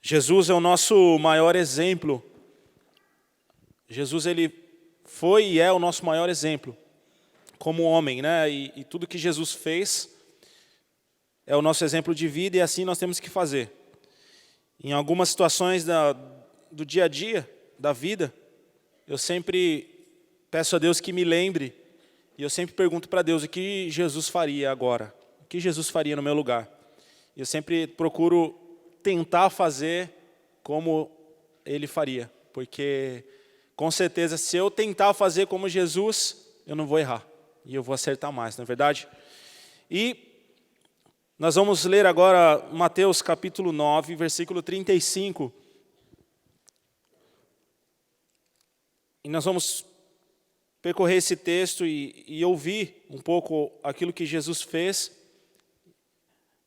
Jesus é o nosso maior exemplo. Jesus, ele foi e é o nosso maior exemplo como homem, né? E tudo que Jesus fez é o nosso exemplo de vida e assim nós temos que fazer. Em algumas situações do dia a dia, da vida, eu sempre peço a Deus que me lembre e eu sempre pergunto para Deus o que Jesus faria agora, o que Jesus faria no meu lugar. Eu sempre procuro tentar fazer como Ele faria, porque com certeza se eu tentar fazer como Jesus, eu não vou errar e eu vou acertar mais, não é verdade? E nós vamos ler agora Mateus capítulo 9, versículo 35. E nós vamos percorrer esse texto e ouvir um pouco aquilo que Jesus fez.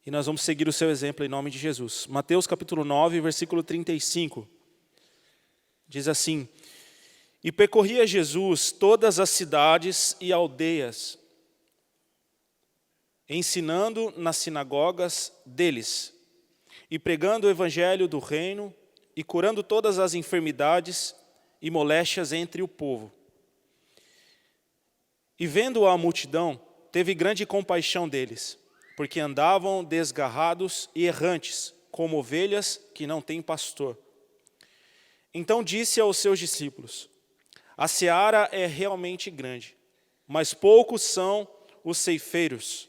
E nós vamos seguir o seu exemplo em nome de Jesus. Mateus capítulo 9, versículo 35. Diz assim: E percorria Jesus todas as cidades e aldeias, ensinando nas sinagogas deles, e pregando o evangelho do reino, e curando todas as enfermidades e moléstias entre o povo. E vendo a multidão, teve grande compaixão deles, porque andavam desgarrados e errantes, como ovelhas que não têm pastor. Então disse aos seus discípulos: A seara é realmente grande, mas poucos são os ceifeiros.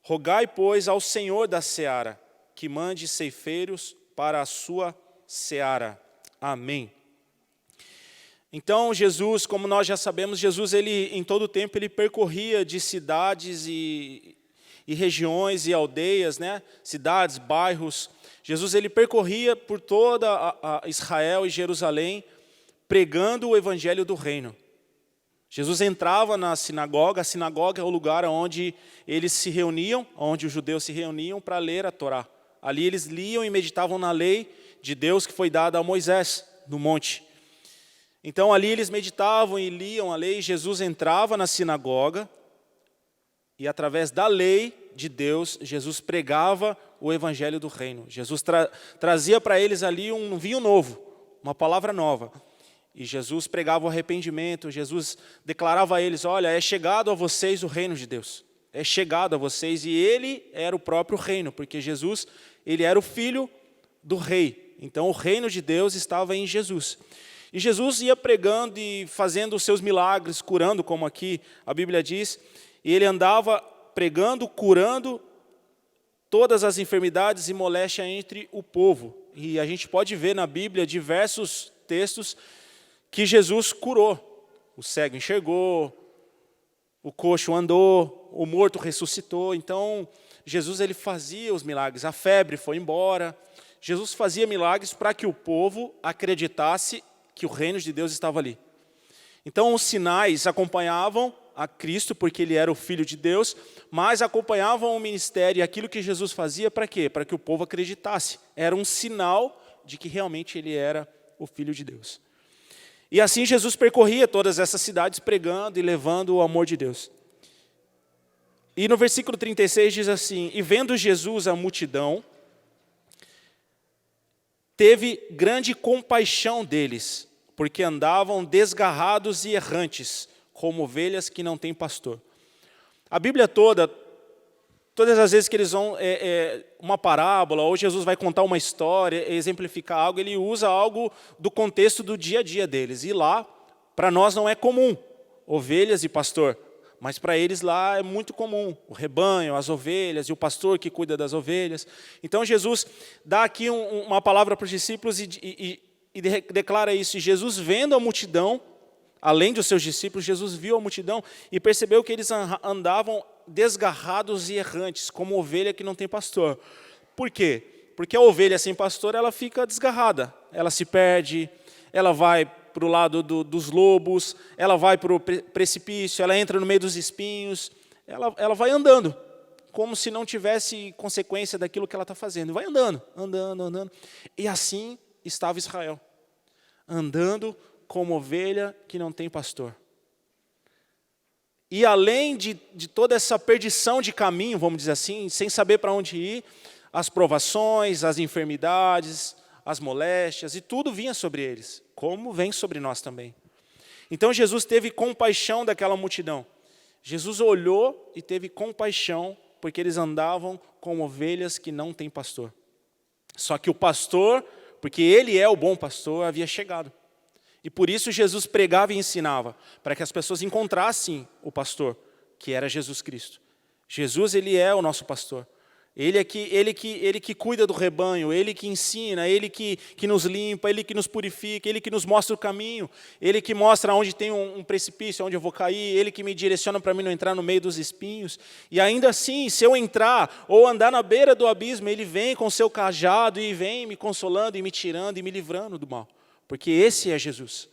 Rogai, pois, ao Senhor da seara, que mande ceifeiros para a sua seara. Amém. Então Jesus, como nós já sabemos, Jesus ele em todo o tempo ele percorria de cidades e regiões e aldeias, né? Cidades, bairros. Jesus ele percorria por toda a Israel e Jerusalém, pregando o evangelho do reino. Jesus entrava na sinagoga, a sinagoga é o lugar onde eles se reuniam, onde os judeus se reuniam para ler a Torá. Ali eles liam e meditavam na lei de Deus que foi dada a Moisés, no monte. Então ali eles meditavam e liam a lei, Jesus entrava na sinagoga e através da lei de Deus, Jesus pregava o evangelho do reino. Jesus trazia para eles ali um vinho novo, uma palavra nova. E Jesus pregava o arrependimento, Jesus declarava a eles: olha, é chegado a vocês o reino de Deus. É chegado a vocês, e ele era o próprio reino, porque Jesus, ele era o filho do rei. Então o reino de Deus estava em Jesus. E Jesus ia pregando e fazendo os seus milagres, curando, como aqui a Bíblia diz. E ele andava pregando, curando todas as enfermidades e moléstias entre o povo. E a gente pode ver na Bíblia diversos textos que Jesus curou. O cego enxergou, o coxo andou, o morto ressuscitou. Então, Jesus ele fazia os milagres, a febre foi embora. Jesus fazia milagres para que o povo acreditasse que o reino de Deus estava ali. Então, os sinais acompanhavam a Cristo, porque ele era o Filho de Deus, mas acompanhavam o ministério e aquilo que Jesus fazia para quê? Para que o povo acreditasse. Era um sinal de que realmente ele era o Filho de Deus. E assim Jesus percorria todas essas cidades pregando e levando o amor de Deus. E no versículo 36 diz assim: E vendo Jesus a multidão, teve grande compaixão deles, porque andavam desgarrados e errantes, como ovelhas que não têm pastor. A Bíblia todas as vezes que eles vão, uma parábola, ou Jesus vai contar uma história, exemplificar algo, ele usa algo do contexto do dia a dia deles. E lá, para nós não é comum, ovelhas e pastor, mas para eles lá é muito comum, o rebanho, as ovelhas e o pastor que cuida das ovelhas. Então Jesus dá aqui uma palavra para os discípulos e declara isso. E Jesus, vendo a multidão, além dos seus discípulos, Jesus viu a multidão e percebeu que eles andavam desgarrados e errantes, como ovelha que não tem pastor. Por quê? Porque a ovelha sem pastor, ela fica desgarrada, ela se perde, ela vai para o lado dos lobos, ela vai para o precipício, ela entra no meio dos espinhos, ela vai andando, como se não tivesse consequência daquilo que ela está fazendo. Vai andando, andando, andando. E assim estava Israel, andando como ovelha que não tem pastor. E além de toda essa perdição de caminho, vamos dizer assim, sem saber para onde ir, as provações, as enfermidades, as moléstias, e tudo vinha sobre eles, como vem sobre nós também. Então Jesus teve compaixão daquela multidão. Jesus olhou e teve compaixão, porque eles andavam como ovelhas que não têm pastor. Só que o pastor, porque ele é o bom pastor, havia chegado. E por isso Jesus pregava e ensinava, para que as pessoas encontrassem o pastor, que era Jesus Cristo. Jesus, ele é o nosso pastor. Ele que cuida do rebanho, ele que ensina, ele que nos limpa, ele que nos purifica, ele que nos mostra o caminho, ele que mostra onde tem um precipício, onde eu vou cair, ele que me direciona para mim não entrar no meio dos espinhos. E ainda assim, se eu entrar ou andar na beira do abismo, ele vem com o seu cajado e vem me consolando e me tirando e me livrando do mal. Porque esse é Jesus.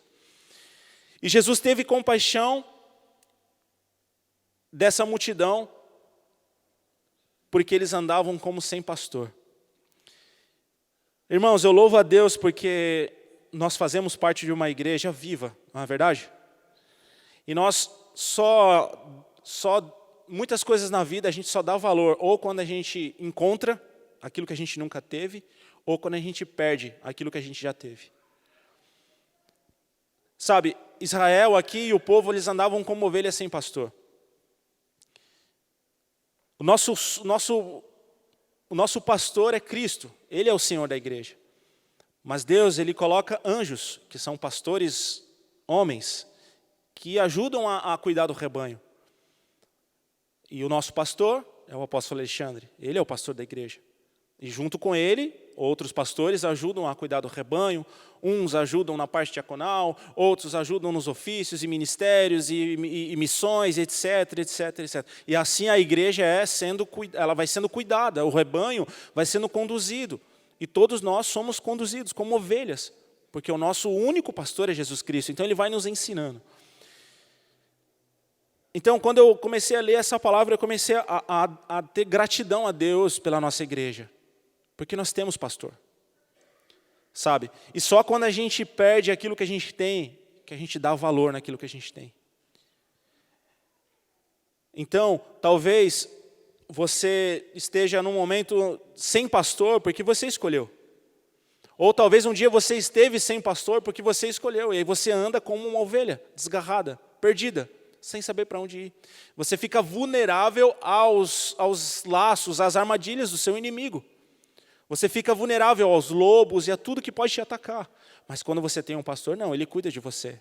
E Jesus teve compaixão dessa multidão, porque eles andavam como sem pastor. Irmãos, eu louvo a Deus porque nós fazemos parte de uma igreja viva, não é verdade? E nós muitas coisas na vida a gente só dá valor, ou quando a gente encontra aquilo que a gente nunca teve, ou quando a gente perde aquilo que a gente já teve. Sabe, Israel aqui e o povo, eles andavam como ovelhas sem pastor. O nosso pastor é Cristo, Ele é o Senhor da igreja. Mas Deus, Ele coloca anjos, que são pastores homens, que ajudam a cuidar do rebanho. E o nosso pastor é o apóstolo Alexandre, ele é o pastor da igreja. E junto com ele, outros pastores ajudam a cuidar do rebanho, uns ajudam na parte diaconal, outros ajudam nos ofícios e ministérios e missões, etc, etc, etc. E assim a igreja ela vai sendo cuidada, o rebanho vai sendo conduzido. E todos nós somos conduzidos como ovelhas, porque o nosso único pastor é Jesus Cristo, então ele vai nos ensinando. Então, quando eu comecei a ler essa palavra, eu comecei a ter gratidão a Deus pela nossa igreja. Porque nós temos pastor, sabe? E só quando a gente perde aquilo que a gente tem, que a gente dá valor naquilo que a gente tem. Então, talvez você esteja num momento sem pastor porque você escolheu. Ou talvez um dia você esteve sem pastor porque você escolheu. E aí você anda como uma ovelha, desgarrada, perdida, sem saber para onde ir. Você fica vulnerável aos laços, às armadilhas do seu inimigo. Você fica vulnerável aos lobos e a tudo que pode te atacar. Mas quando você tem um pastor, não, ele cuida de você.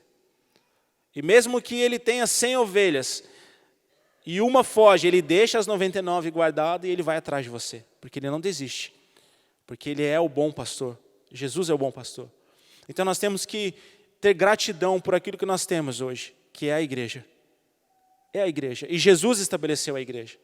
E mesmo que ele tenha 100 ovelhas e uma foge, ele deixa as 99 guardadas e ele vai atrás de você. Porque ele não desiste. Porque ele é o bom pastor. Jesus é o bom pastor. Então nós temos que ter gratidão por aquilo que nós temos hoje, que é a igreja. É a igreja. E Jesus estabeleceu a igreja.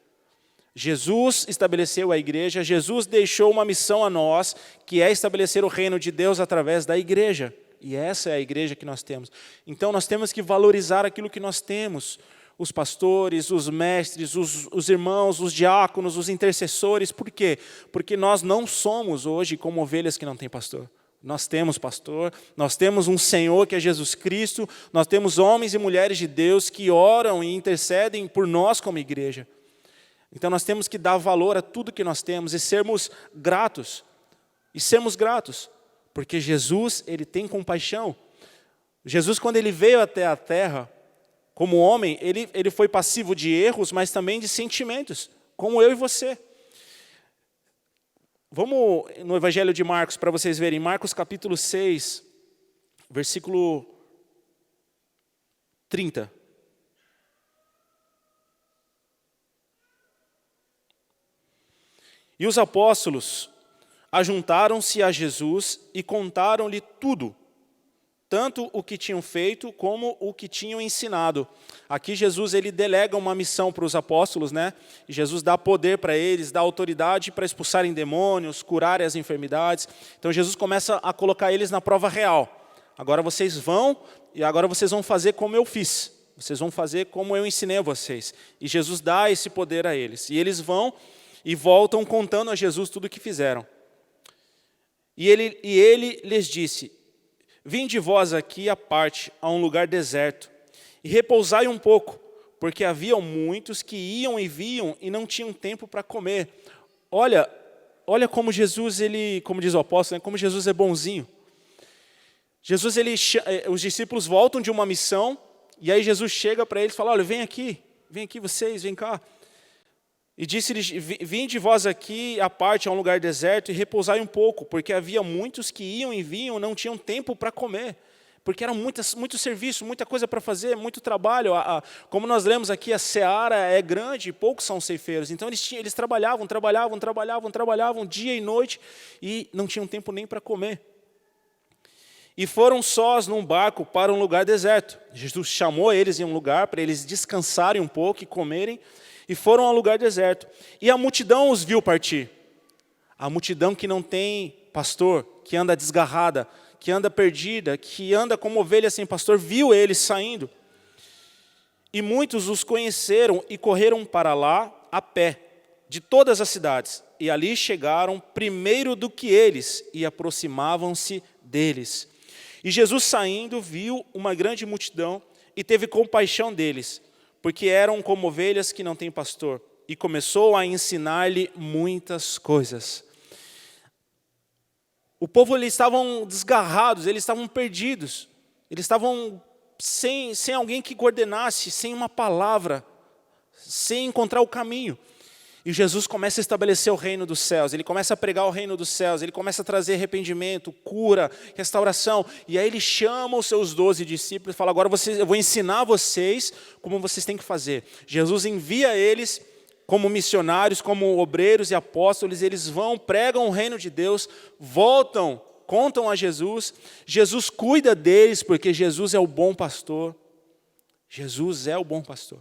Jesus estabeleceu a igreja, Jesus deixou uma missão a nós, que é estabelecer o reino de Deus através da igreja. E essa é a igreja que nós temos. Então nós temos que valorizar aquilo que nós temos. Os pastores, os mestres, os irmãos, os diáconos, os intercessores. Por quê? Porque nós não somos hoje como ovelhas que não têm pastor. Nós temos pastor, nós temos um Senhor que é Jesus Cristo, nós temos homens e mulheres de Deus que oram e intercedem por nós como igreja. Então nós temos que dar valor a tudo que nós temos e sermos gratos. E sermos gratos, porque Jesus, ele tem compaixão. Jesus, quando ele veio até a terra, como homem, ele foi passivo de erros, mas também de sentimentos, como eu e você. Vamos no Evangelho de Marcos, para vocês verem. Marcos capítulo 6, versículo 30. E os apóstolos ajuntaram-se a Jesus e contaram-lhe tudo, tanto o que tinham feito como o que tinham ensinado. Aqui Jesus, ele delega uma missão para os apóstolos, né? E Jesus dá poder para eles, dá autoridade para expulsarem demônios, curarem as enfermidades. Então Jesus começa a colocar eles na prova real. Agora vocês vão, e agora vocês vão fazer como eu fiz. Vocês vão fazer como eu ensinei a vocês. E Jesus dá esse poder a eles. E eles vão e voltam contando a Jesus tudo o que fizeram. E ele lhes disse: vinde vós aqui à parte, a um lugar deserto, e repousai um pouco, porque haviam muitos que iam e vinham e não tinham tempo para comer. Olha, olha como Jesus, como diz o apóstolo, né, como Jesus é bonzinho. Jesus, os discípulos voltam de uma missão, e aí Jesus chega para eles e fala, olha, vem aqui vocês, vem cá. E disse-lhes, vinde vós aqui à parte a um lugar deserto e repousai um pouco, porque havia muitos que iam e vinham, não tinham tempo para comer, porque era muito serviço, muita coisa para fazer, muito trabalho. Como nós lemos aqui, a seara é grande e poucos são ceifeiros. Então eles trabalhavam dia e noite e não tinham tempo nem para comer. E foram sós num barco para um lugar deserto. Jesus chamou eles em um lugar para eles descansarem um pouco e comerem, e foram ao lugar deserto. E a multidão os viu partir. A multidão que não tem pastor, que anda desgarrada, que anda perdida, que anda como ovelha sem pastor, viu eles saindo. E muitos os conheceram e correram para lá a pé, de todas as cidades. E ali chegaram primeiro do que eles, e aproximavam-se deles. E Jesus saindo, viu uma grande multidão e teve compaixão deles, porque eram como ovelhas que não têm pastor, e começou a ensinar-lhe muitas coisas. O povo, eles estavam desgarrados, eles estavam perdidos, eles estavam sem alguém que coordenasse, sem uma palavra, sem encontrar o caminho. E Jesus começa a estabelecer o reino dos céus, ele começa a pregar o reino dos céus, ele começa a trazer arrependimento, cura, restauração. E aí ele chama os seus 12 discípulos e fala, agora eu vou ensinar vocês como vocês têm que fazer. Jesus envia eles como missionários, como obreiros e apóstolos, eles vão, pregam o reino de Deus, voltam, contam a Jesus. Jesus cuida deles porque Jesus é o bom pastor. Jesus é o bom pastor.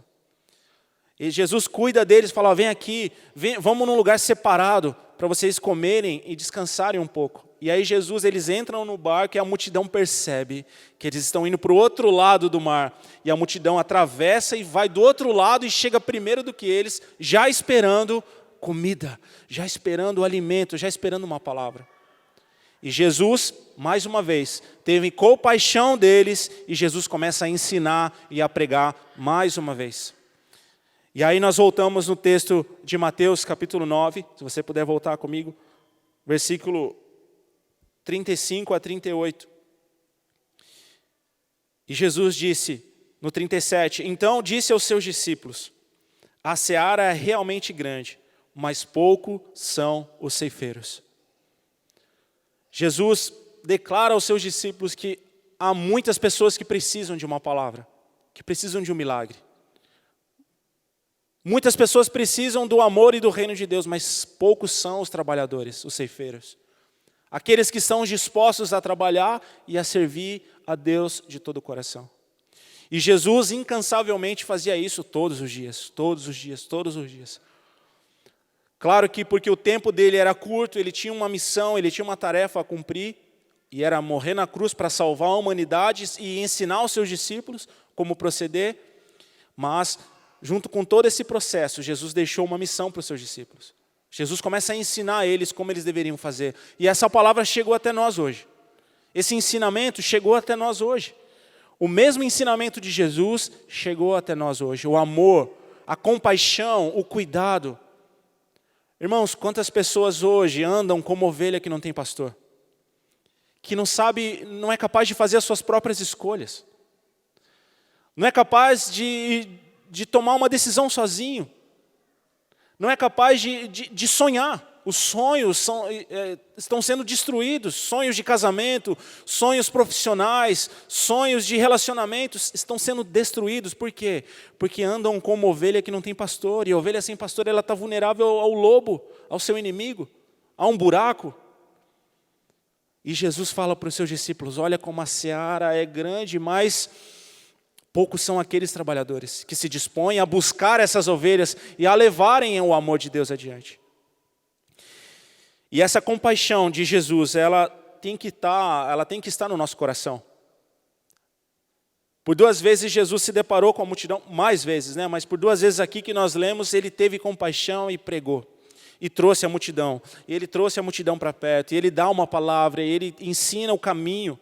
E Jesus cuida deles, fala, vem aqui, vamos num lugar separado para vocês comerem e descansarem um pouco. E aí eles entram no barco e a multidão percebe que eles estão indo para o outro lado do mar. E a multidão atravessa e vai do outro lado e chega primeiro do que eles, já esperando comida, já esperando o alimento, já esperando uma palavra. E Jesus, mais uma vez, teve compaixão deles e Jesus começa a ensinar e a pregar mais uma vez. E aí nós voltamos no texto de Mateus, capítulo 9, se você puder voltar comigo, versículo 35 a 38. E Jesus disse, no 37, então disse aos seus discípulos, a seara é realmente grande, mas pouco são os ceifeiros. Jesus declara aos seus discípulos que há muitas pessoas que precisam de uma palavra, que precisam de um milagre. Muitas pessoas precisam do amor e do reino de Deus, mas poucos são os trabalhadores, os ceifeiros. Aqueles que estão dispostos a trabalhar e a servir a Deus de todo o coração. E Jesus incansavelmente fazia isso todos os dias. Claro que porque o tempo dele era curto, ele tinha uma missão, ele tinha uma tarefa a cumprir, e era morrer na cruz para salvar a humanidade e ensinar aos seus discípulos como proceder, mas junto com todo esse processo, Jesus deixou uma missão para os seus discípulos. Jesus começa a ensinar eles como eles deveriam fazer. E essa palavra chegou até nós hoje. Esse ensinamento chegou até nós hoje. O mesmo ensinamento de Jesus chegou até nós hoje. O amor, a compaixão, o cuidado. Irmãos, quantas pessoas hoje andam como ovelha que não tem pastor? Que não é capaz de fazer as suas próprias escolhas. Não é capaz de tomar uma decisão sozinho. Não é capaz de sonhar. Os sonhos estão sendo destruídos. Sonhos de casamento, sonhos profissionais, sonhos de relacionamentos estão sendo destruídos. Por quê? Porque andam como ovelha que não tem pastor. E a ovelha sem pastor, ela está vulnerável ao lobo, ao seu inimigo, a um buraco. E Jesus fala para os seus discípulos, olha como a seara é grande, mas poucos são aqueles trabalhadores que se dispõem a buscar essas ovelhas e a levarem o amor de Deus adiante. E essa compaixão de Jesus, ela tem que estar no nosso coração. Por 2 vezes Jesus se deparou com a multidão, mais vezes, né? Mas por 2 vezes aqui que nós lemos, ele teve compaixão e pregou. E trouxe a multidão. E ele trouxe a multidão para perto. E ele dá uma palavra, e ele ensina o caminho.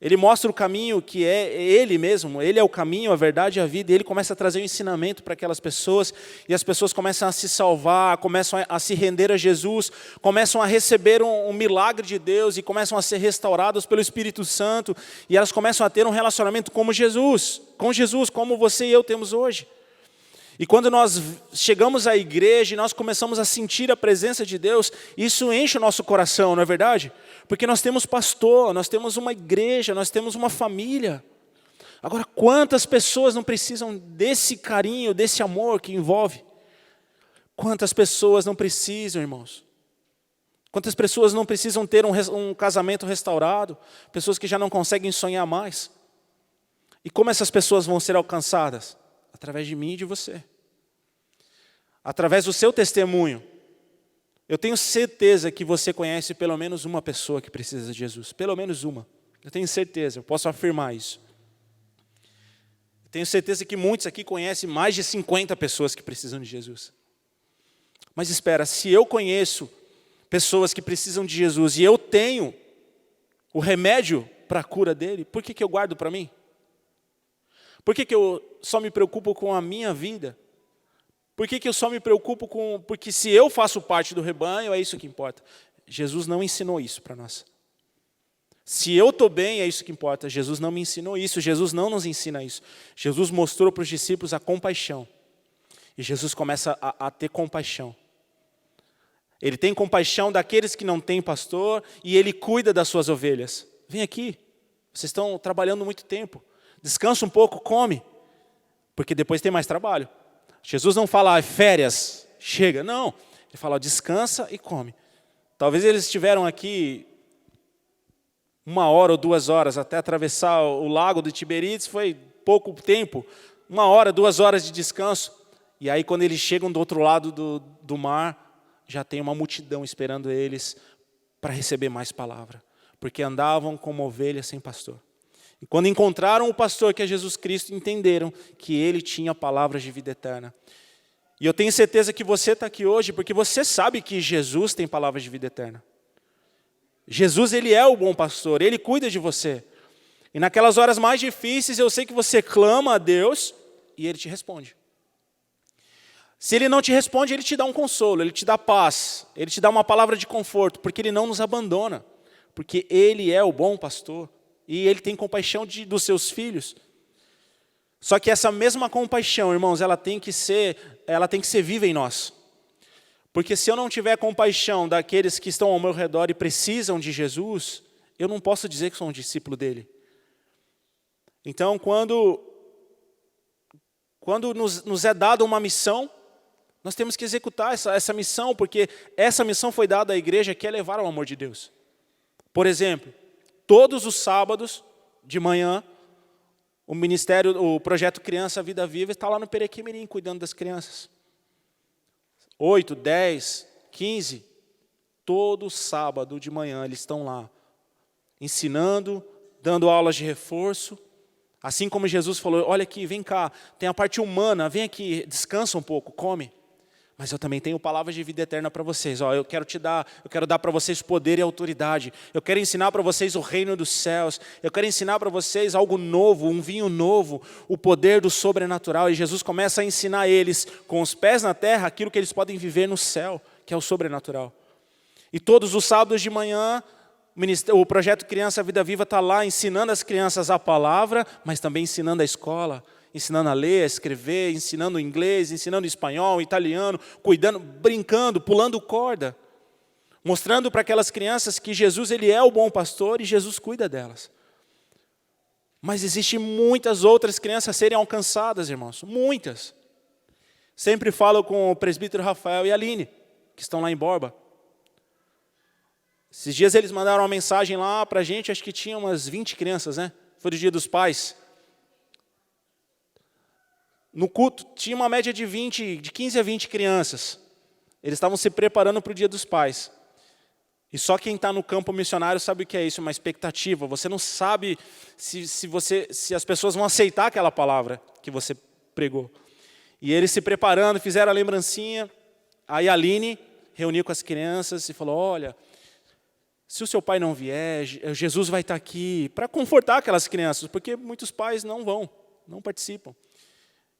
Ele mostra o caminho que é Ele mesmo, Ele é o caminho, a verdade e a vida, e Ele começa a trazer um ensinamento para aquelas pessoas, e as pessoas começam a se salvar, começam a se render a Jesus, começam a receber um milagre de Deus, e começam a ser restauradas pelo Espírito Santo, e elas começam a ter um relacionamento com Jesus, como você e eu temos hoje. E quando nós chegamos à igreja e nós começamos a sentir a presença de Deus, isso enche o nosso coração, não é verdade? Porque nós temos pastor, nós temos uma igreja, nós temos uma família. Agora, quantas pessoas não precisam desse carinho, desse amor que envolve? Quantas pessoas não precisam, irmãos? Quantas pessoas não precisam ter um casamento restaurado? Pessoas que já não conseguem sonhar mais. E como essas pessoas vão ser alcançadas? Através de mim e de você. Através do seu testemunho. Eu tenho certeza que você conhece pelo menos uma pessoa que precisa de Jesus. Pelo menos uma. Eu tenho certeza, eu posso afirmar isso. Eu tenho certeza que muitos aqui conhecem mais de 50 pessoas que precisam de Jesus. Mas espera, se eu conheço pessoas que precisam de Jesus e eu tenho o remédio para a cura dele, por que eu guardo para mim? Por que eu só me preocupo com a minha vida? Por que eu só me preocupo com... Porque se eu faço parte do rebanho, é isso que importa. Jesus não ensinou isso para nós. Se eu estou bem, é isso que importa. Jesus não me ensinou isso, Jesus não nos ensina isso. Jesus mostrou para os discípulos a compaixão. E Jesus começa a ter compaixão. Ele tem compaixão daqueles que não têm pastor e Ele cuida das suas ovelhas. Vem aqui, vocês estão trabalhando muito tempo. Descansa um pouco, come, porque depois tem mais trabalho. Jesus não fala, férias, chega. Não, ele fala, descansa e come. Talvez eles estiveram aqui 1 hora ou 2 horas até atravessar o lago de Tiberíades, foi pouco tempo, 1 hora, 2 horas de descanso. E aí quando eles chegam do outro lado do mar, já tem uma multidão esperando eles para receber mais palavra. Porque andavam como ovelhas sem pastor. E quando encontraram o pastor, que é Jesus Cristo, entenderam que ele tinha palavras de vida eterna. E eu tenho certeza que você está aqui hoje porque você sabe que Jesus tem palavras de vida eterna. Jesus, ele é o bom pastor, ele cuida de você. E naquelas horas mais difíceis, eu sei que você clama a Deus e ele te responde. Se ele não te responde, ele te dá um consolo, ele te dá paz, ele te dá uma palavra de conforto, porque ele não nos abandona, porque ele é o bom pastor. E Ele tem compaixão dos seus filhos. Só que essa mesma compaixão, irmãos, ela tem que ser viva em nós. Porque se eu não tiver compaixão daqueles que estão ao meu redor e precisam de Jesus, eu não posso dizer que sou um discípulo dele. Então, quando nos é dada uma missão, nós temos que executar essa missão, porque essa missão foi dada à igreja, que é levar o amor de Deus. Por exemplo, todos os sábados, de manhã, o Projeto Criança Vida Viva está lá no Perequimirim, cuidando das crianças. 8, 10, 15, todo sábado de manhã eles estão lá, ensinando, dando aulas de reforço. Assim como Jesus falou, olha aqui, vem cá, tem a parte humana, vem aqui, descansa um pouco, come. Mas eu também tenho palavras de vida eterna para vocês. Eu quero dar para vocês poder e autoridade. Eu quero ensinar para vocês o reino dos céus. Eu quero ensinar para vocês algo novo, um vinho novo, o poder do sobrenatural. E Jesus começa a ensinar eles, com os pés na terra, aquilo que eles podem viver no céu, que é o sobrenatural. E todos os sábados de manhã, o Projeto Criança Vida Viva está lá ensinando as crianças a palavra, mas também ensinando a escola. Ensinando a ler, a escrever, ensinando inglês, ensinando espanhol, italiano, cuidando, brincando, pulando corda. Mostrando para aquelas crianças que Jesus, ele é o bom pastor e Jesus cuida delas. Mas existem muitas outras crianças a serem alcançadas, irmãos. Muitas. Sempre falo com o presbítero Rafael e a Aline, que estão lá em Borba. Esses dias eles mandaram uma mensagem lá para a gente, acho que tinha umas 20 crianças, né? Foi do Dia dos Pais. No culto, tinha uma média de 15 a 20 crianças. Eles estavam se preparando para o Dia dos Pais. E só quem está no campo missionário sabe o que é isso, uma expectativa. Você não sabe se as pessoas vão aceitar aquela palavra que você pregou. E eles se preparando, fizeram a lembrancinha. Aí a Aline reuniu com as crianças e falou, olha, Se o seu pai não vier, Jesus vai estar aqui para confortar aquelas crianças, porque muitos pais não vão, não participam.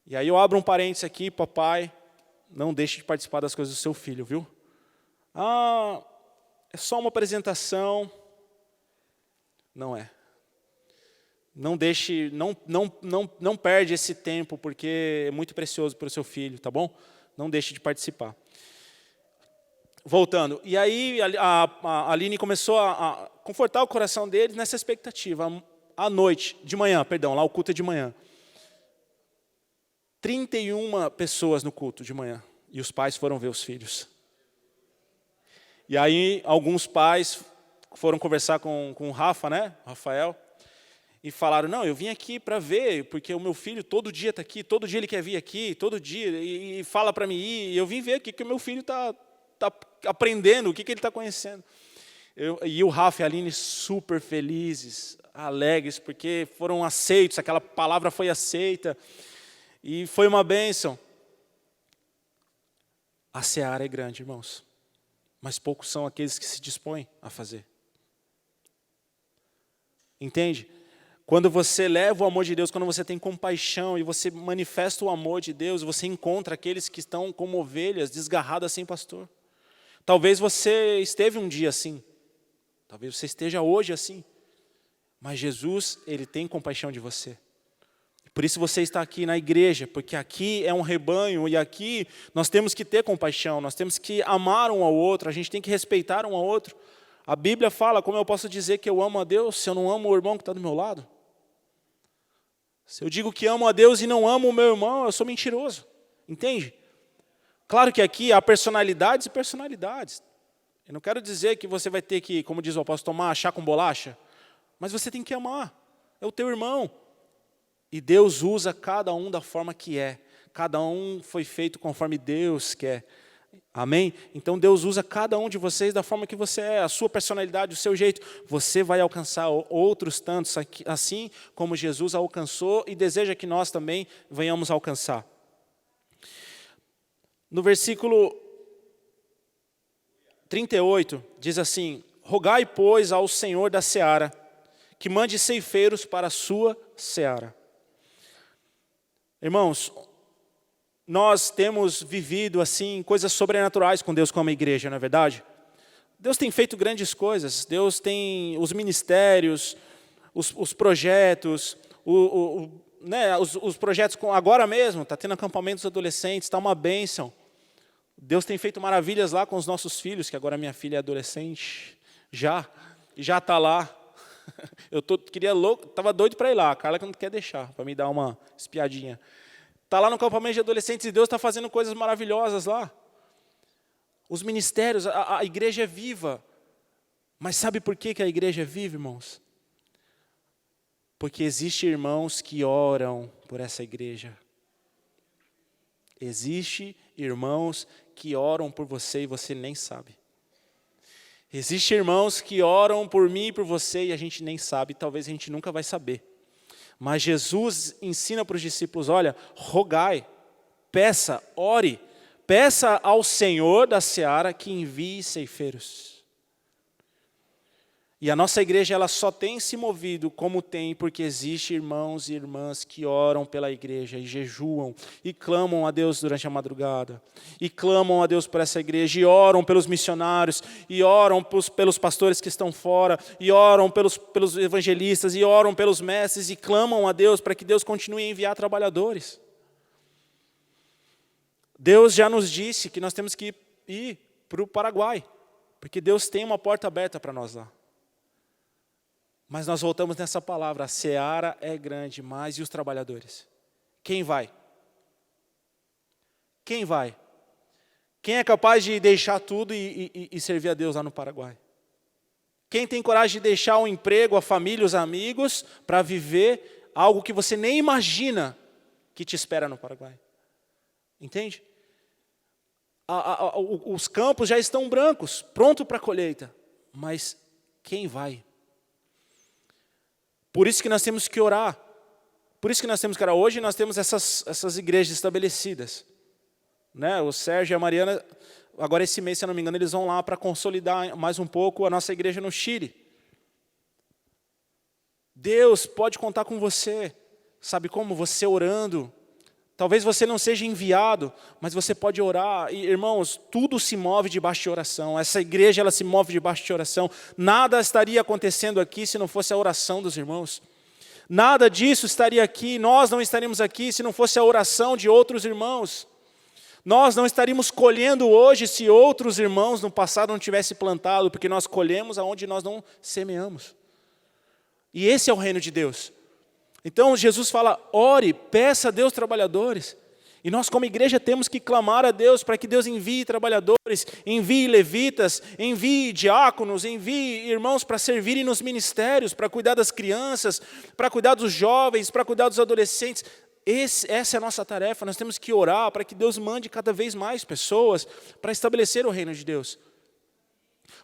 E aí eu abro um parênteses aqui, papai, não deixe de participar das coisas do seu filho, viu? Ah, é só uma apresentação. Não é. Não deixe, não perde esse tempo, porque é muito precioso para o seu filho, tá bom? Não deixe de participar. Voltando, e aí a Aline começou a confortar o coração deles nessa expectativa. À noite, de manhã, perdão, lá o culto é de manhã. 31 pessoas no culto de manhã, e os pais foram ver os filhos. E aí alguns pais foram conversar com o Rafa, né, Rafael, e falaram, não, eu vim aqui para ver, porque o meu filho todo dia está aqui, todo dia ele quer vir aqui, todo dia, e fala para mim ir, e eu vim ver o que o meu filho está aprendendo, o que ele está conhecendo. E o Rafa e a Aline super felizes, alegres, porque foram aceitos, aquela palavra foi aceita, e foi uma bênção. A seara é grande, irmãos, mas poucos são aqueles que se dispõem a fazer. Entende? Quando você leva o amor de Deus, quando você tem compaixão e você manifesta o amor de Deus, você encontra aqueles que estão como ovelhas, desgarradas sem pastor. Talvez você esteve um dia assim, talvez você esteja hoje assim, mas Jesus, Ele tem compaixão de você. Por isso você está aqui na igreja, porque aqui é um rebanho e aqui nós temos que ter compaixão, nós temos que amar um ao outro, a gente tem que respeitar um ao outro. A Bíblia fala, como eu posso dizer que eu amo a Deus se eu não amo o irmão que está do meu lado? Se eu digo que amo a Deus e não amo o meu irmão, eu sou mentiroso. Entende? Claro que aqui há personalidades e personalidades. Eu não quero dizer que você vai ter que, como diz o apóstolo, tomar chá com bolacha. Mas você tem que amar. É o teu irmão. E Deus usa cada um da forma que é. Cada um foi feito conforme Deus quer. Amém? Então Deus usa cada um de vocês da forma que você é, a sua personalidade, o seu jeito. Você vai alcançar outros tantos, assim como Jesus alcançou e deseja que nós também venhamos alcançar. No versículo 38, diz assim, rogai, pois, ao Senhor da seara, que mande ceifeiros para a sua seara. Irmãos, nós temos vivido assim coisas sobrenaturais com Deus como igreja, não é verdade? Deus tem feito grandes coisas, Deus tem os ministérios, os projetos, os projetos agora mesmo, está tendo acampamentos adolescentes, está uma bênção. Deus tem feito maravilhas lá com os nossos filhos, que agora minha filha é adolescente, já está lá. Eu estava doido para ir lá, a Carla que não quer deixar, para me dar uma espiadinha. Está lá no acampamento de adolescentes e Deus está fazendo coisas maravilhosas lá. Os ministérios, a igreja é viva. Mas sabe por que a igreja é viva, irmãos? Porque existem irmãos que oram por essa igreja. Existem irmãos que oram por você e você nem sabe. Existem irmãos que oram por mim e por você e a gente nem sabe, talvez a gente nunca vai saber. Mas Jesus ensina para os discípulos, olha, rogai, peça, ore, peça ao Senhor da seara que envie ceifeiros. E a nossa igreja ela só tem se movido como tem, porque existem irmãos e irmãs que oram pela igreja e jejuam, e clamam a Deus durante a madrugada, e clamam a Deus por essa igreja, e oram pelos missionários, e oram pelos pastores que estão fora, e oram pelos evangelistas, e oram pelos mestres, e clamam a Deus para que Deus continue a enviar trabalhadores. Deus já nos disse que nós temos que ir para o Paraguai, porque Deus tem uma porta aberta para nós lá. Mas nós voltamos nessa palavra, a seara é grande, mas e os trabalhadores? Quem vai? Quem vai? Quem é capaz de deixar tudo e servir a Deus lá no Paraguai? Quem tem coragem de deixar o emprego, a família, os amigos, para viver algo que você nem imagina que te espera no Paraguai? Entende? Os campos já estão brancos, pronto para a colheita, mas quem vai? Por isso que nós temos que orar. Por isso que nós temos que orar. Hoje nós temos essas igrejas estabelecidas. Né? O Sérgio e a Mariana agora esse mês, se eu não me engano, eles vão lá para consolidar mais um pouco a nossa igreja no Chile. Deus pode contar com você, sabe como? Você orando. Talvez você não seja enviado, mas você pode orar. E, irmãos, tudo se move debaixo de oração. Essa igreja, ela se move debaixo de oração. Nada estaria acontecendo aqui se não fosse a oração dos irmãos. Nada disso estaria aqui, nós não estaríamos aqui se não fosse a oração de outros irmãos. Nós não estaríamos colhendo hoje se outros irmãos no passado não tivessem plantado, porque nós colhemos aonde nós não semeamos. E esse é o reino de Deus. Então Jesus fala, ore, peça a Deus trabalhadores. E nós como igreja temos que clamar a Deus para que Deus envie trabalhadores, envie levitas, envie diáconos, envie irmãos para servirem nos ministérios, para cuidar das crianças, para cuidar dos jovens, para cuidar dos adolescentes. Essa é a nossa tarefa, nós temos que orar para que Deus mande cada vez mais pessoas para estabelecer o reino de Deus.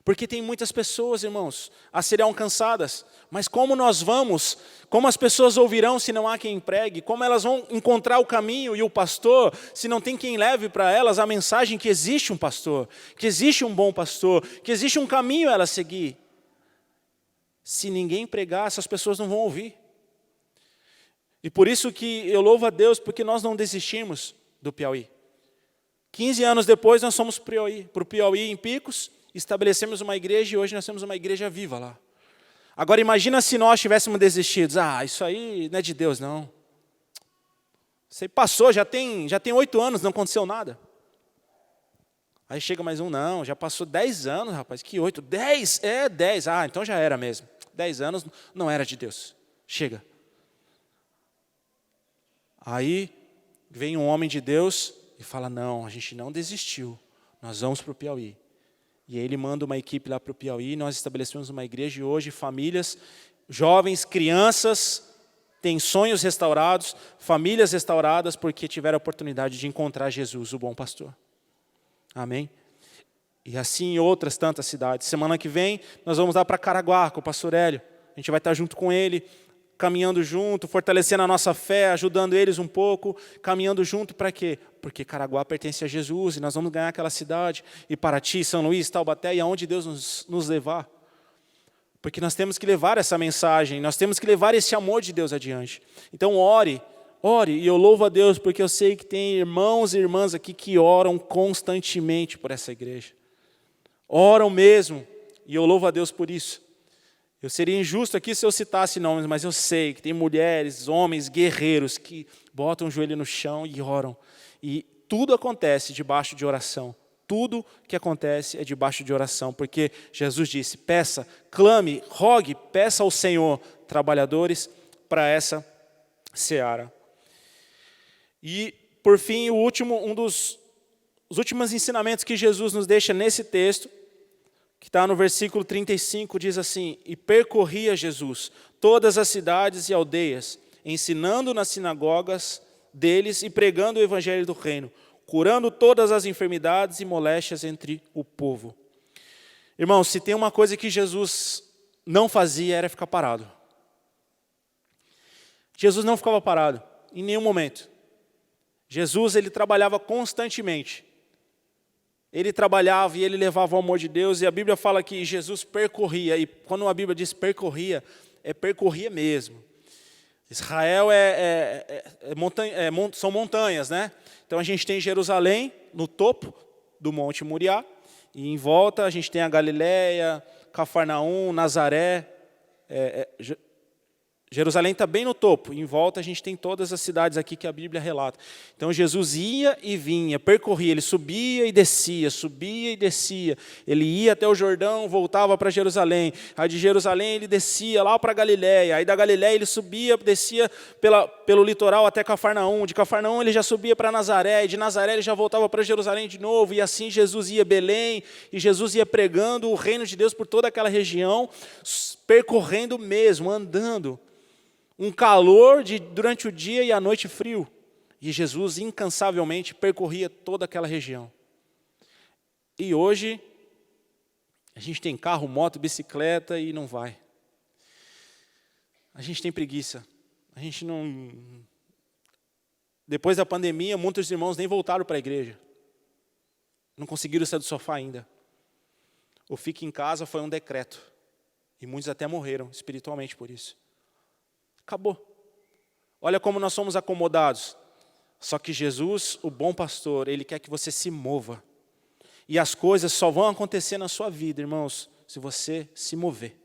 Porque tem muitas pessoas, irmãos, a serem alcançadas. Mas como nós vamos, como as pessoas ouvirão se não há quem pregue? Como elas vão encontrar o caminho e o pastor, se não tem quem leve para elas a mensagem que existe um pastor, que existe um bom pastor, que existe um caminho a elas seguir? Se ninguém pregar, essas pessoas não vão ouvir. E por isso que eu louvo a Deus, porque nós não desistimos do Piauí. 15 anos depois nós fomos para o Piauí em Picos, estabelecemos uma igreja e hoje nós temos uma igreja viva lá. Agora imagina se nós tivéssemos desistido. Isso aí não é de Deus, não. Você passou, já tem 8 anos, não aconteceu nada. Aí chega mais um, não, já passou 10 anos, rapaz, que 8? 10? 10. Então já era mesmo. 10 anos não era de Deus. Chega. Aí vem um homem de Deus e fala, não, a gente não desistiu, nós vamos para o Piauí. E aí ele manda uma equipe lá para o Piauí, nós estabelecemos uma igreja e hoje famílias, jovens, crianças, têm sonhos restaurados, famílias restauradas, porque tiveram a oportunidade de encontrar Jesus, o bom pastor. Amém? E assim em outras tantas cidades. Semana que vem, nós vamos lá para Caraguá, com o pastor Hélio. A gente vai estar junto com ele, caminhando junto, fortalecendo a nossa fé, ajudando eles um pouco, caminhando junto para quê? Porque Caraguá pertence a Jesus e nós vamos ganhar aquela cidade, e Paraty, São Luís, Taubaté, e aonde Deus nos levar. Porque nós temos que levar essa mensagem, nós temos que levar esse amor de Deus adiante. Então ore, e eu louvo a Deus, porque eu sei que tem irmãos e irmãs aqui que oram constantemente por essa igreja. Oram mesmo, e eu louvo a Deus por isso. Eu seria injusto aqui se eu citasse nomes, mas eu sei que tem mulheres, homens, guerreiros que botam o joelho no chão e oram. E tudo acontece debaixo de oração. Tudo que acontece é debaixo de oração, porque Jesus disse, peça, clame, rogue, peça ao Senhor trabalhadores para essa seara. E, por fim, os últimos ensinamentos que Jesus nos deixa nesse texto, que está no versículo 35, diz assim, e percorria Jesus todas as cidades e aldeias, ensinando nas sinagogas deles e pregando o evangelho do reino, curando todas as enfermidades e moléstias entre o povo. Irmãos, se tem uma coisa que Jesus não fazia, era ficar parado. Jesus não ficava parado, em nenhum momento. Jesus, ele trabalhava constantemente. Ele trabalhava e ele levava o amor de Deus, e a Bíblia fala que Jesus percorria, e quando a Bíblia diz percorria, é percorria mesmo. Israel são montanhas, né? Então a gente tem Jerusalém, no topo do Monte Moriá, e em volta a gente tem a Galileia, Cafarnaum, Nazaré. Jerusalém está bem no topo, em volta a gente tem todas as cidades aqui que a Bíblia relata. Então Jesus ia e vinha, percorria, ele subia e descia, ele ia até o Jordão, voltava para Jerusalém, aí de Jerusalém ele descia lá para a Galileia, aí da Galileia ele subia, descia pelo litoral até Cafarnaum, de Cafarnaum ele já subia para Nazaré, e de Nazaré ele já voltava para Jerusalém de novo, e assim Jesus ia a Belém, e Jesus ia pregando o reino de Deus por toda aquela região, percorrendo mesmo, andando. Um calor durante o dia e a noite frio. E Jesus incansavelmente percorria toda aquela região. E hoje, a gente tem carro, moto, bicicleta e não vai. A gente tem preguiça. A gente não... Depois da pandemia, muitos irmãos nem voltaram para a igreja. Não conseguiram sair do sofá ainda. O fique em casa foi um decreto. E muitos até morreram espiritualmente por isso. Acabou. Olha como nós somos acomodados. Só que Jesus, o bom pastor, Ele quer que você se mova. E as coisas só vão acontecer na sua vida, irmãos, se você se mover.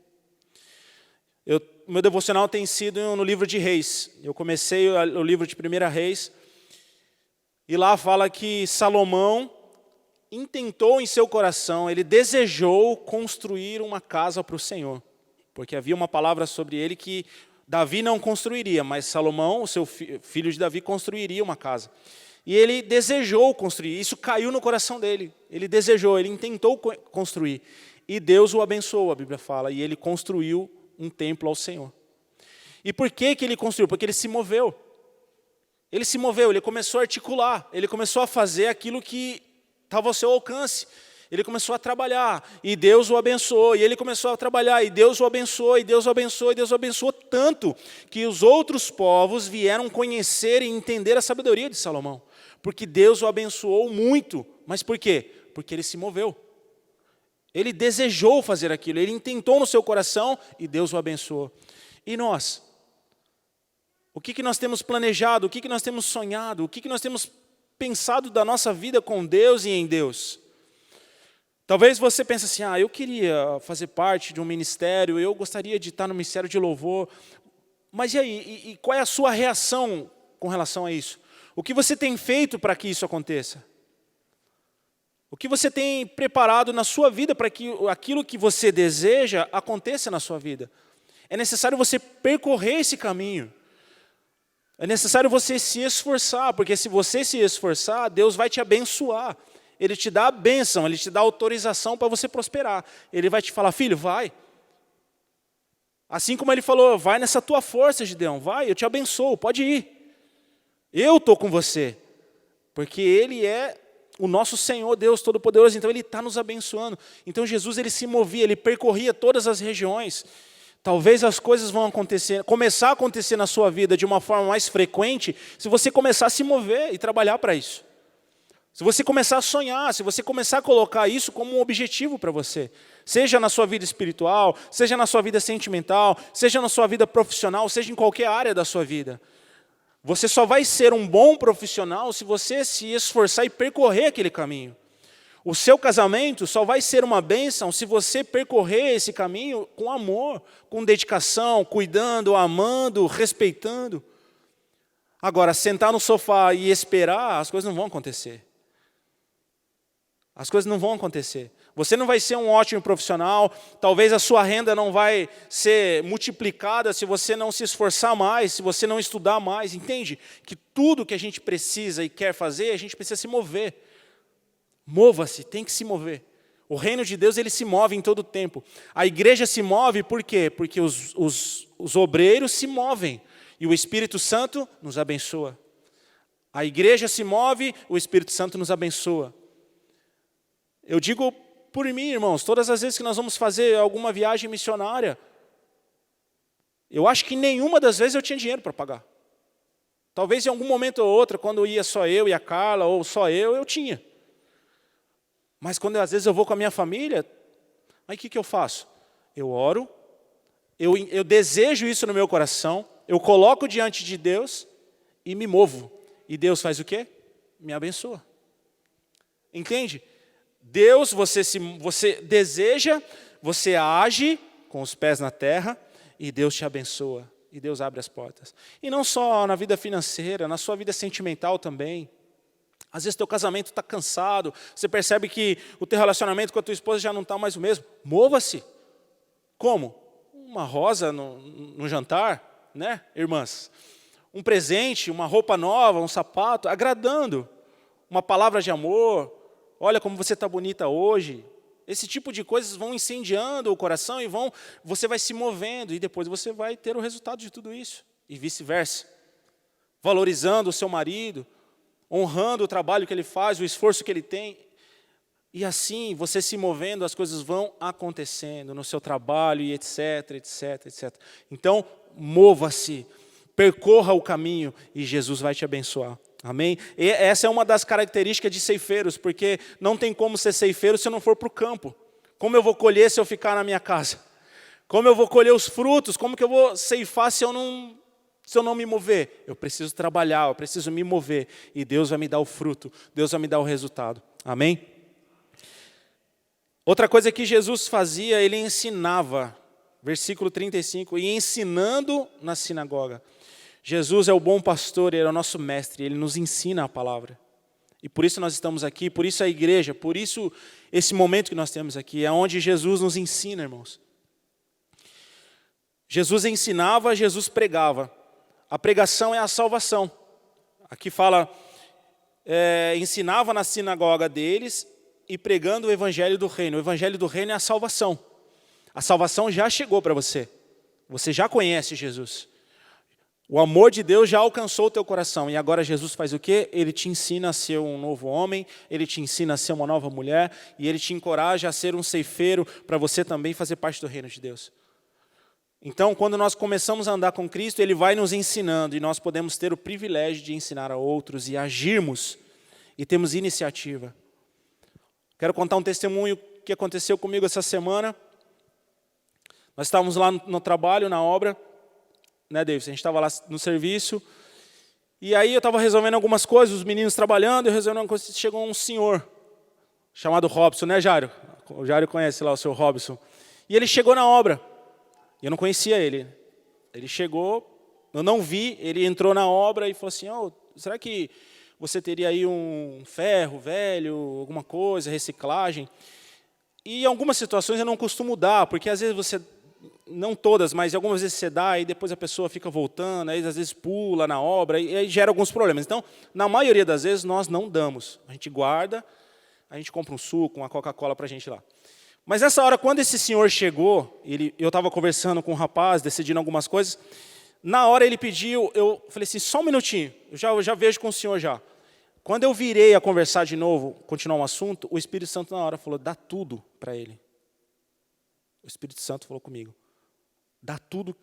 Meu devocional tem sido no livro de Reis. Eu comecei o livro de 1 Reis. E lá fala que Salomão intentou em seu coração, ele desejou construir uma casa para o Senhor. Porque havia uma palavra sobre ele que Davi não construiria, mas Salomão, o seu filho de Davi, construiria uma casa. E ele desejou construir, isso caiu no coração dele. Ele desejou, ele intentou construir. E Deus o abençoou, a Bíblia fala, e ele construiu um templo ao Senhor. E por que ele construiu? Porque ele se moveu. Ele se moveu, ele começou a articular, ele começou a fazer aquilo que estava ao seu alcance. Ele começou a trabalhar, e Deus o abençoou, e ele começou a trabalhar, e Deus o abençoou, e Deus o abençoou, e Deus o abençoou tanto, que os outros povos vieram conhecer e entender a sabedoria de Salomão. Porque Deus o abençoou muito. Mas por quê? Porque ele se moveu. Ele desejou fazer aquilo, ele intentou no seu coração, e Deus o abençoou. E nós? O que nós temos planejado, o que nós temos sonhado, o que nós temos pensado da nossa vida com Deus e em Deus? Talvez você pense assim, eu queria fazer parte de um ministério, eu gostaria de estar no ministério de louvor. Mas e aí? E qual é a sua reação com relação a isso? O que você tem feito para que isso aconteça? O que você tem preparado na sua vida para que aquilo que você deseja aconteça na sua vida? É necessário você percorrer esse caminho. É necessário você se esforçar, porque se você se esforçar, Deus vai te abençoar. Ele te dá a bênção, Ele te dá autorização para você prosperar. Ele vai te falar, filho, vai. Assim como Ele falou, vai nessa tua força, Gideão, vai, eu te abençoo, pode ir. Eu estou com você, porque Ele é o nosso Senhor, Deus Todo-Poderoso, então Ele está nos abençoando. Então Jesus, Ele se movia, Ele percorria todas as regiões. Talvez as coisas vão começar a acontecer na sua vida de uma forma mais frequente, se você começar a se mover e trabalhar para isso. Se você começar a sonhar, se você começar a colocar isso como um objetivo para você. Seja na sua vida espiritual, seja na sua vida sentimental, seja na sua vida profissional, seja em qualquer área da sua vida. Você só vai ser um bom profissional se você se esforçar e percorrer aquele caminho. O seu casamento só vai ser uma bênção se você percorrer esse caminho com amor, com dedicação, cuidando, amando, respeitando. Agora, sentar no sofá e esperar, as coisas não vão acontecer. As coisas não vão acontecer. Você não vai ser um ótimo profissional, talvez a sua renda não vai ser multiplicada se você não se esforçar mais, se você não estudar mais. Entende? Que tudo que a gente precisa e quer fazer, a gente precisa se mover. Mova-se, tem que se mover. O reino de Deus, ele se move em todo o tempo. A igreja se move por quê? Porque os obreiros se movem e o Espírito Santo nos abençoa. A igreja se move, o Espírito Santo nos abençoa. Eu digo por mim, irmãos, todas as vezes que nós vamos fazer alguma viagem missionária, eu acho que nenhuma das vezes eu tinha dinheiro para pagar. Talvez em algum momento ou outro, quando ia só eu e a Carla, ou só eu tinha. Mas quando às vezes eu vou com a minha família, aí o que eu faço? Eu oro, eu desejo isso no meu coração, eu coloco diante de Deus e me movo. E Deus faz o quê? Me abençoa. Entende? Deus, você deseja, você age com os pés na terra e Deus te abençoa. E Deus abre as portas. E não só na vida financeira, na sua vida sentimental também. Às vezes teu casamento está cansado, você percebe que o teu relacionamento com a tua esposa já não está mais o mesmo. Mova-se. Como? Uma rosa no jantar, né, irmãs? Um presente, uma roupa nova, um sapato, agradando. Uma palavra de amor. Olha como você está bonita hoje. Esse tipo de coisas vão incendiando o coração e você vai se movendo. E depois você vai ter o resultado de tudo isso. E vice-versa. Valorizando o seu marido, honrando o trabalho que ele faz, o esforço que ele tem. E assim, você se movendo, as coisas vão acontecendo no seu trabalho e etc, etc, etc. Então, mova-se, percorra o caminho e Jesus vai te abençoar. Amém? E essa é uma das características de ceifeiros, porque não tem como ser ceifeiro se eu não for para o campo. Como eu vou colher se eu ficar na minha casa? Como eu vou colher os frutos? Como que eu vou ceifar se eu não me mover? Eu preciso trabalhar, eu preciso me mover. E Deus vai me dar o fruto, Deus vai me dar o resultado. Amém? Outra coisa que Jesus fazia, ele ensinava. Versículo 35, e ensinando na sinagoga. Jesus é o bom pastor, ele é o nosso mestre, ele nos ensina a palavra. E por isso nós estamos aqui, por isso a igreja, por isso esse momento que nós temos aqui, é onde Jesus nos ensina, irmãos. Jesus ensinava, Jesus pregava. A pregação é a salvação. Aqui fala, ensinava na sinagoga deles e pregando o evangelho do reino. O evangelho do reino é a salvação. A salvação já chegou para você. Você já conhece Jesus. O amor de Deus já alcançou o teu coração. E agora Jesus faz o quê? Ele te ensina a ser um novo homem, ele te ensina a ser uma nova mulher, e ele te encoraja a ser um ceifeiro para você também fazer parte do reino de Deus. Então, quando nós começamos a andar com Cristo, ele vai nos ensinando, e nós podemos ter o privilégio de ensinar a outros e agirmos, e temos iniciativa. Quero contar um testemunho que aconteceu comigo essa semana. Nós estávamos lá no trabalho, na obra, né, David? A gente estava lá no serviço, e aí eu estava resolvendo algumas coisas, os meninos trabalhando, eu resolvendo algumas coisas, chegou um senhor, chamado Robson, né, Jário? O Jário conhece lá o seu Robson. E ele chegou na obra, e eu não conhecia ele. Ele chegou, eu não vi, ele entrou na obra e falou assim, será que você teria aí um ferro velho, alguma coisa, reciclagem? E em algumas situações eu não costumo dar, porque às vezes você, não todas, mas algumas vezes você dá e depois a pessoa fica voltando, aí às vezes pula na obra e aí gera alguns problemas. Então, na maioria das vezes nós não damos. A gente guarda, a gente compra um suco, uma Coca-Cola para a gente lá. Mas nessa hora, quando esse senhor chegou, eu estava conversando com um rapaz, decidindo algumas coisas, na hora ele pediu, eu falei assim, só um minutinho, eu já vejo com o senhor já. Quando eu virei a conversar de novo, continuar um assunto, o Espírito Santo na hora falou, dá tudo para ele. O Espírito Santo falou comigo, dá tudo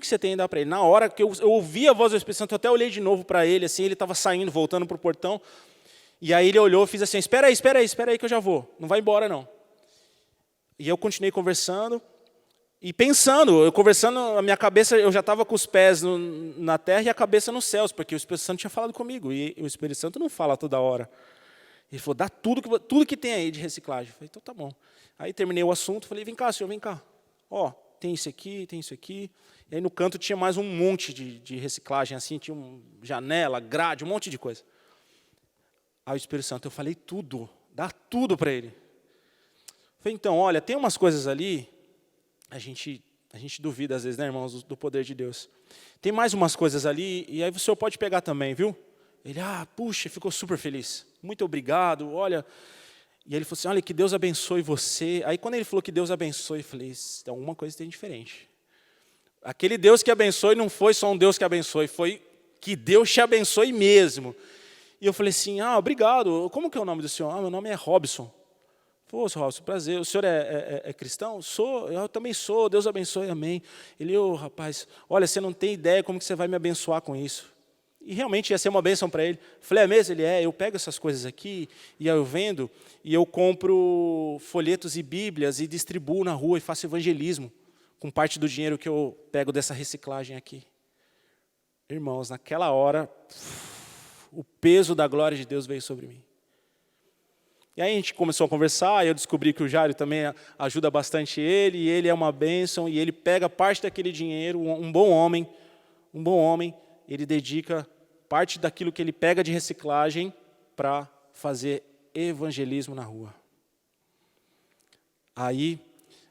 que você tem a dar para ele. Na hora que eu ouvi a voz do Espírito Santo, eu até olhei de novo para ele, assim, ele estava saindo, voltando para o portão, e aí ele olhou, fiz assim, espera aí que eu já vou, não vai embora não. E eu continuei conversando, e pensando, a minha cabeça, eu já estava com os pés na terra e a cabeça nos céus, porque o Espírito Santo tinha falado comigo, e o Espírito Santo não fala toda hora. Ele falou, dá tudo que tem aí de reciclagem. Eu falei, então tá bom. Aí terminei o assunto, falei, vem cá, senhor, vem cá. Tem isso aqui, tem isso aqui. E aí no canto tinha mais um monte de reciclagem, assim, tinha janela, grade, um monte de coisa. Aí o Espírito Santo, eu falei tudo, dá tudo para ele. Eu falei, então, olha, tem umas coisas ali, a gente duvida às vezes, né, irmãos, do poder de Deus. Tem mais umas coisas ali, e aí o senhor pode pegar também, viu? Ele, puxa, ficou super feliz. Muito obrigado, olha. E ele falou assim, olha, que Deus abençoe você. Aí quando ele falou que Deus abençoe, eu falei, alguma coisa tem diferente. Aquele Deus que abençoe não foi só um Deus que abençoe, foi que Deus te abençoe mesmo. E eu falei assim, obrigado. Como que é o nome do senhor? Meu nome é Robson. Pô, senhor Robson, prazer. O senhor é cristão? Sou, eu também sou, Deus abençoe, amém. Ele, rapaz, olha, você não tem ideia como que você vai me abençoar com isso. E realmente ia ser uma bênção para ele. Falei, é mesmo? Ele eu pego essas coisas aqui, e aí eu vendo, e eu compro folhetos e bíblias, e distribuo na rua, e faço evangelismo, com parte do dinheiro que eu pego dessa reciclagem aqui. Irmãos, naquela hora, o peso da glória de Deus veio sobre mim. E aí a gente começou a conversar, e eu descobri que o Jário também ajuda bastante ele, e ele é uma bênção, e ele pega parte daquele dinheiro, um bom homem, ele dedica parte daquilo que ele pega de reciclagem para fazer evangelismo na rua. Aí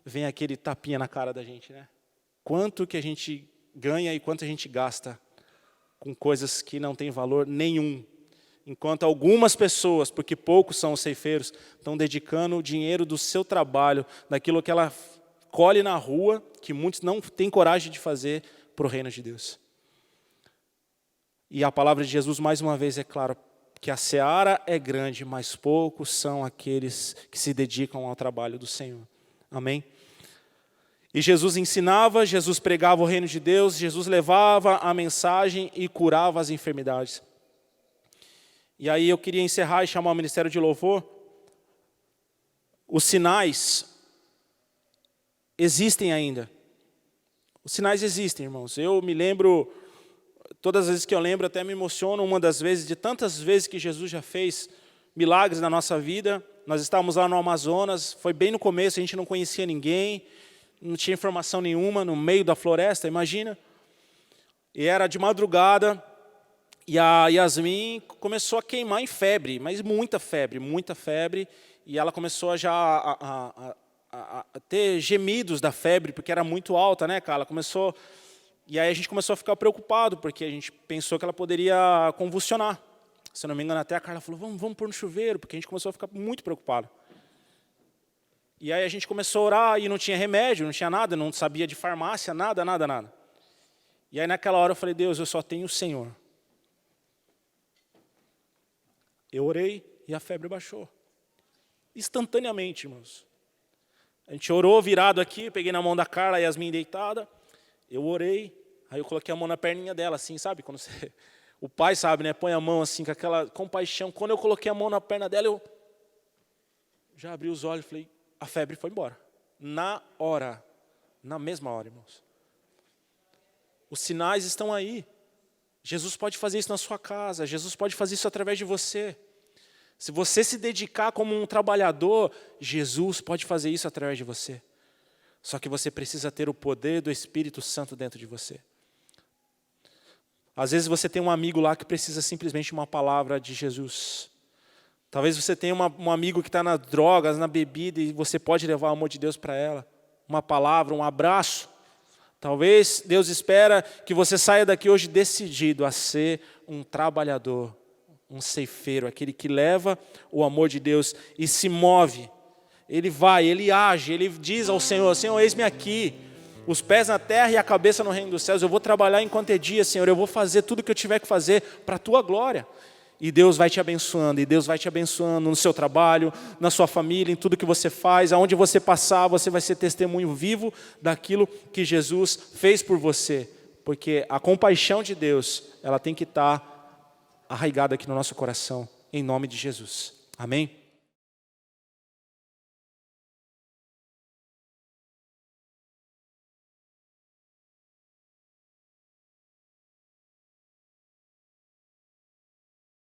vem aquele tapinha na cara da gente, né? Quanto que a gente ganha e quanto a gente gasta com coisas que não têm valor nenhum. Enquanto algumas pessoas, porque poucos são os ceifeiros, estão dedicando o dinheiro do seu trabalho, daquilo que ela colhe na rua, que muitos não têm coragem de fazer para o reino de Deus. E a palavra de Jesus, mais uma vez, é claro, que a seara é grande, mas poucos são aqueles que se dedicam ao trabalho do Senhor. Amém? E Jesus ensinava, Jesus pregava o reino de Deus, Jesus levava a mensagem e curava as enfermidades. E aí eu queria encerrar e chamar o Ministério de Louvor. Os sinais existem ainda. Os sinais existem, irmãos. Eu me lembro, todas as vezes que eu lembro, até me emociono, uma das vezes, de tantas vezes que Jesus já fez milagres na nossa vida. Nós estávamos lá no Amazonas, foi bem no começo, a gente não conhecia ninguém, não tinha informação nenhuma, no meio da floresta, imagina. E era de madrugada, e a Yasmin começou a queimar em febre, mas muita febre, e ela começou a ter gemidos da febre, porque era muito alta, né, cara? E aí a gente começou a ficar preocupado, porque a gente pensou que ela poderia convulsionar. Se eu não me engano, até a Carla falou, vamos pôr no chuveiro, porque a gente começou a ficar muito preocupado. E aí a gente começou a orar, e não tinha remédio, não tinha nada, não sabia de farmácia, nada. E aí naquela hora eu falei, Deus, eu só tenho o Senhor. Eu orei e a febre baixou. Instantaneamente, irmãos. A gente orou virado aqui, peguei na mão da Carla, a Yasmin deitada. Eu orei, aí eu coloquei a mão na perninha dela, assim, sabe? Quando o pai sabe, né? Põe a mão assim, com aquela compaixão. Quando eu coloquei a mão na perna dela, eu já abri os olhos e falei, a febre foi embora. Na mesma hora, irmãos. Os sinais estão aí. Jesus pode fazer isso na sua casa, Jesus pode fazer isso através de você. Se você se dedicar como um trabalhador, Jesus pode fazer isso através de você. Só que você precisa ter o poder do Espírito Santo dentro de você. Às vezes você tem um amigo lá que precisa simplesmente de uma palavra de Jesus. Talvez você tenha um amigo que está nas drogas, na bebida, e você pode levar o amor de Deus para ela. Uma palavra, um abraço. Talvez Deus espera que você saia daqui hoje decidido a ser um trabalhador, um ceifeiro, aquele que leva o amor de Deus e se move. Ele vai, ele age, ele diz ao Senhor, Senhor, eis-me aqui, os pés na terra e a cabeça no reino dos céus. Eu vou trabalhar enquanto é dia, Senhor, eu vou fazer tudo o que eu tiver que fazer para a tua glória. E Deus vai te abençoando, no seu trabalho, na sua família, em tudo que você faz, aonde você passar, você vai ser testemunho vivo daquilo que Jesus fez por você. Porque a compaixão de Deus, ela tem que estar arraigada aqui no nosso coração, em nome de Jesus. Amém?